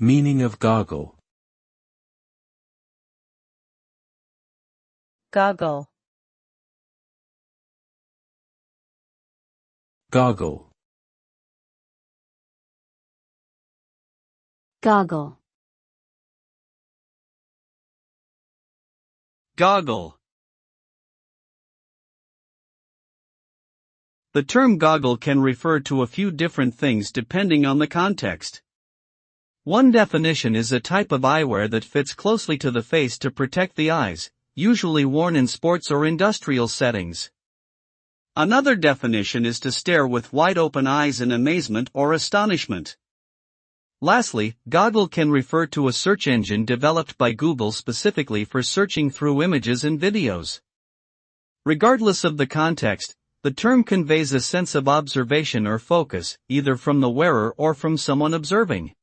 Meaning of goggle. Goggle. Goggle. Goggle. Goggle. The term goggle can refer to a few different things depending on the context. One definition is a type of eyewear that fits closely to the face to protect the eyes, usually worn in sports or industrial settings. Another definition is to stare with wide-open eyes in amazement or astonishment. Lastly, goggle can refer to a search engine developed by Google specifically for searching through images and videos. Regardless of the context, the term conveys a sense of observation or focus, either from the wearer or from someone observing.